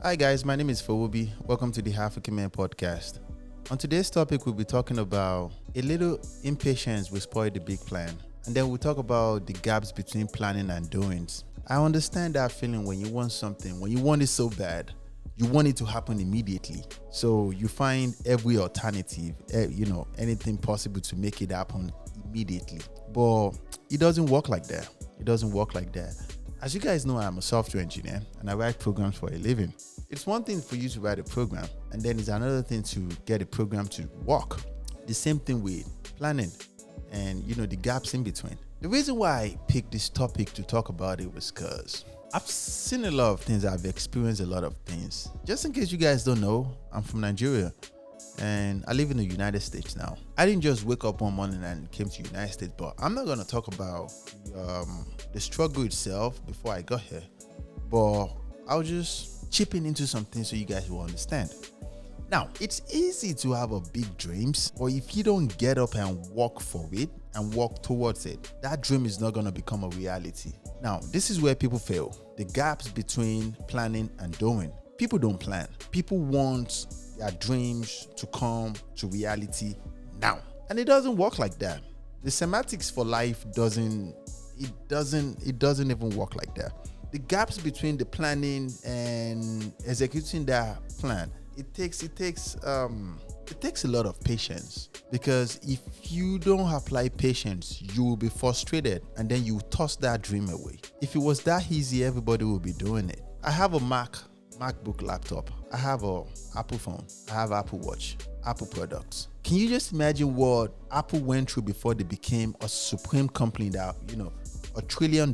Hi guys, my name is Fowobi. Welcome to the African Man podcast. On today's topic, we'll be talking about a little impatience will spoil the big plan. And then we'll talk about the gaps between planning and doings. I understand that feeling when you want something, when you want it so bad, you want it to happen immediately. So you find every alternative, anything possible to make it happen immediately. But it doesn't work like that. As you guys know, I'm a software engineer and I write programs for a living. It's one thing for you to write a program, and then it's another thing to get a program to work. The same thing with planning and the gaps in between. The reason why I picked this topic to talk about it was because I've seen a lot of things. I've experienced a lot of things. Just in case you guys don't know, I'm from Nigeria and I live in the United States now. I didn't just wake up one morning and came to the United States, but I'm not going to talk about the struggle itself before I got here, but I'll just chip into something so you guys will understand. Now, it's easy to have a big dreams, but if you don't get up and work for it and work towards it, that dream is not going to become a reality. Now, this is where people fail. The gaps between planning and doing. People don't plan. People want their dreams to come to reality now. And it doesn't work like that. The semantics for life doesn't even work like that. The gaps between the planning and executing that plan, it takes a lot of patience, because if you don't apply patience, you will be frustrated and then you toss that dream away. If it was that easy, everybody would be doing it. I have a MacBook laptop. I have a Apple phone. I have Apple Watch, Apple products. Can you just imagine what Apple went through before they became a supreme company that, a $1 trillion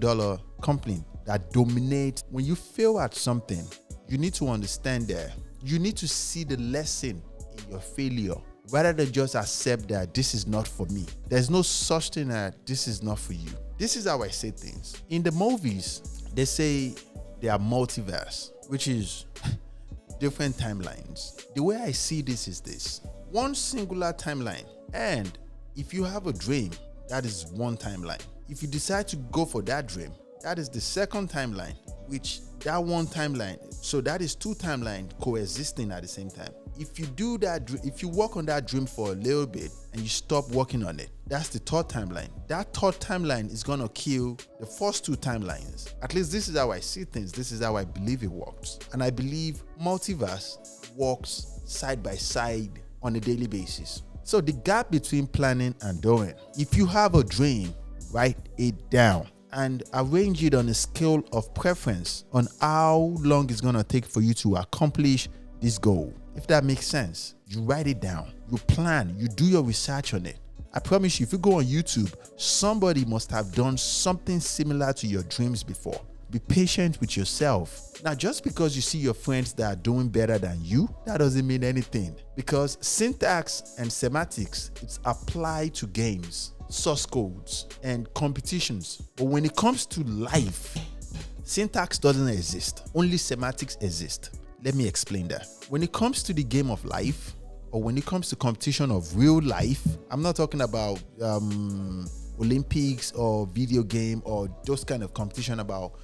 company that dominates? When you fail at something, you need to understand that you need to see the lesson in your failure rather than just accept that this is not for me. There's no such thing that this is not for you. This is how I say things. In the movies, they say they are multiverse, which is different timelines. The way I see this is this: one singular timeline. And if you have a dream, that is one timeline. If you decide to go for that dream, that is the second timeline, which that one timeline. So that is two timelines coexisting at the same time. If you do that, if you work on that dream for a little bit and you stop working on it, that's the third timeline. That third timeline is going to kill the first two timelines. At least this is how I see things. This is how I believe it works. And I believe multiverse works side by side on a daily basis. So the gap between planning and doing. If you have a dream, write it down and arrange it on a scale of preference on how long it's going to take for you to accomplish this goal. If that makes sense, you write it down, you plan, you do your research on it. I promise you, if you go on YouTube, somebody must have done something similar to your dreams before. Be patient with yourself. Now, just because you see your friends that are doing better than you, that doesn't mean anything, because syntax and semantics, it's applied to games, source codes, and competitions. But when it comes to life, syntax doesn't exist. Only semantics exist. Let me explain that. When it comes to the game of life, or when it comes to competition of real life, I'm not talking about Olympics or video game or those kind of competition about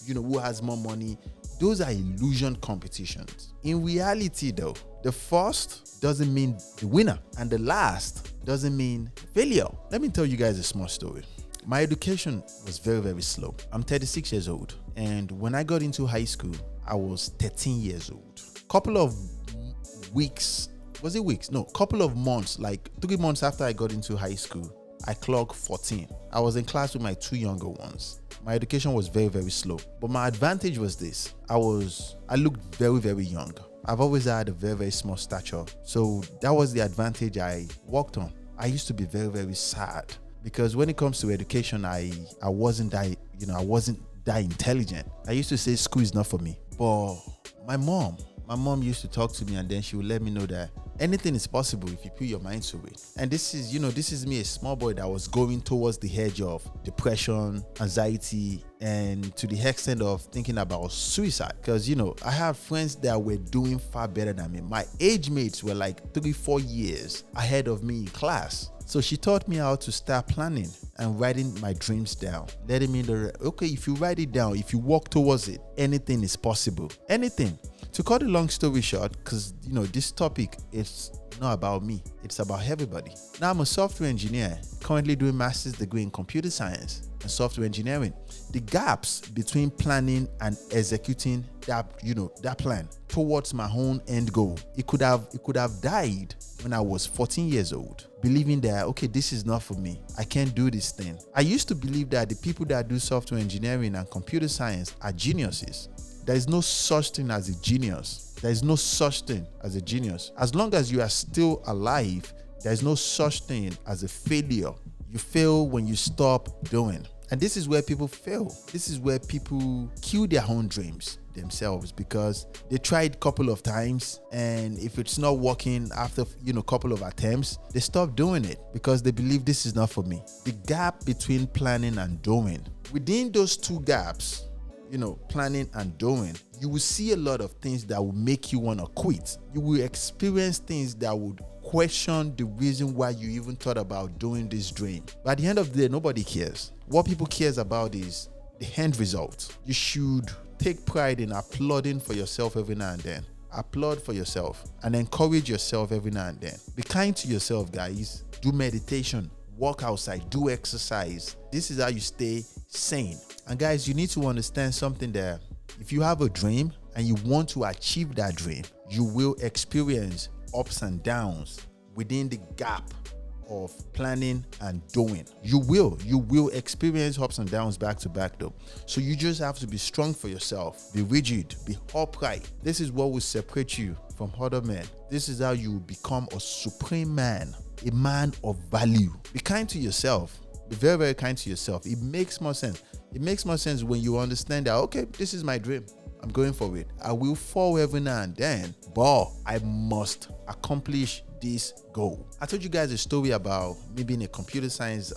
who has more money. Those are illusion competitions. In reality though, the first doesn't mean the winner and the last doesn't mean failure. Let me tell you guys a small story. My education was very, very slow. I'm 36 years old, and when I got into high school, I was 13 years old. Couple of months, like 3 months after I got into high school, I clocked 14. I was in class with my two younger ones. My education was very, very slow. But my advantage was this. I looked very, very young. I've always had a very, very small stature. So that was the advantage I worked on. I used to be very, very sad because when it comes to education, I wasn't that intelligent. I used to say school is not for me. But my mom used to talk to me, and then she would let me know that anything is possible if you put your mind to it. And this is me, a small boy that was going towards the edge of depression, anxiety, and to the extent of thinking about suicide. Because, I have friends that were doing far better than me. My age mates were like 3-4 years ahead of me in class. So she taught me how to start planning and writing my dreams down, letting me know, okay, if you write it down, if you walk towards it, anything is possible. Anything. To cut a long story short, because this topic is not about me, it's about everybody. Now I'm a software engineer, currently doing master's degree in computer science and software engineering. The gaps between planning and executing that plan towards my own end goal, it could have died when I was 14 years old, believing that, okay, this is not for me, I can't do this thing. I used to believe that the people that do software engineering and computer science are geniuses. There is no such thing as a genius. There is no such thing as a genius. As long as you are still alive, there is no such thing as a failure. You fail when you stop doing. And this is where people fail. This is where people kill their own dreams themselves, because they tried a couple of times, and if it's not working after a couple of attempts, they stop doing it because they believe this is not for me. The gap between planning and doing. Within those two gaps, planning and doing, you will see a lot of things that will make you want to quit. You will experience things that would question the reason why you even thought about doing this dream. But at the end of the day, nobody cares. What people cares about is the end result. You should take pride in applauding for yourself every now and then. Applaud for yourself and encourage yourself every now and then. Be kind to yourself, guys. Do meditation. Walk outside. Do exercise. This is how you stay sane. And guys, you need to understand something there. If you have a dream and you want to achieve that dream, you will experience ups and downs within the gap of planning and doing. You will experience ups and downs back to back though. So you just have to be strong for yourself, be rigid, be upright. This is what will separate you from other men. This is how you will become a supreme man, a man of value. Be kind to yourself. Be very, very kind to yourself. It makes more sense. It makes more sense when you understand that, okay, this is my dream. I'm going for it. I will fall every now and then, but I must accomplish this goal. I told you guys a story about me being a computer science,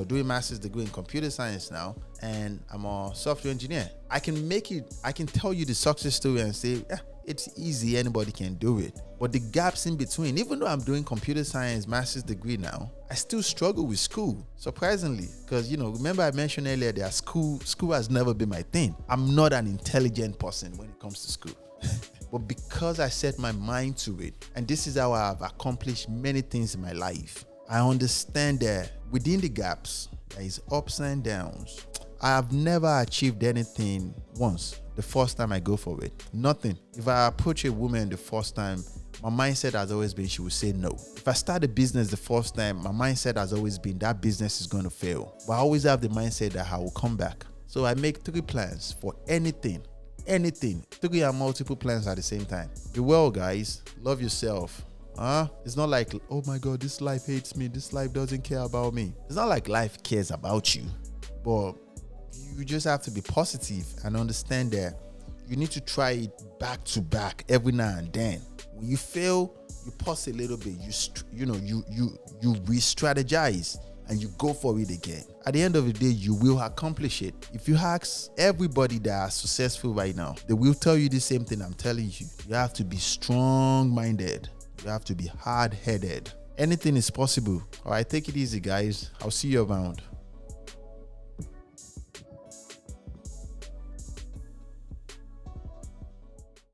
doing master's degree in computer science now, and I'm a software engineer. I can tell you the success story and say, yeah, it's easy, anybody can do it. But the gaps in between, even though I'm doing computer science master's degree now, I still struggle with school, surprisingly. Because, remember I mentioned earlier that school has never been my thing. I'm not an intelligent person when it comes to school. But because I set my mind to it, and this is how I have accomplished many things in my life, I understand that within the gaps, there is ups and downs. I have never achieved anything once the first time I go for it. Nothing. If I approach a woman the first time, my mindset has always been she will say no. If I start a business the first time, my mindset has always been that business is going to fail. But I always have the mindset that I will come back. So I make 3 plans for anything. 3 and multiple plans at the same time. Be well, guys. Love yourself. It's not like, oh my God, this life hates me. This life doesn't care about me. It's not like life cares about you. But you just have to be positive and understand that you need to try it back to back every now and then. When you fail, you pause a little bit. You re-strategize and you go for it again. At the end of the day, you will accomplish it. If you ask everybody that are successful right now, they will tell you the same thing I'm telling you. You have to be strong-minded. You have to be hard-headed. Anything is possible. All right, take it easy, guys. I'll see you around.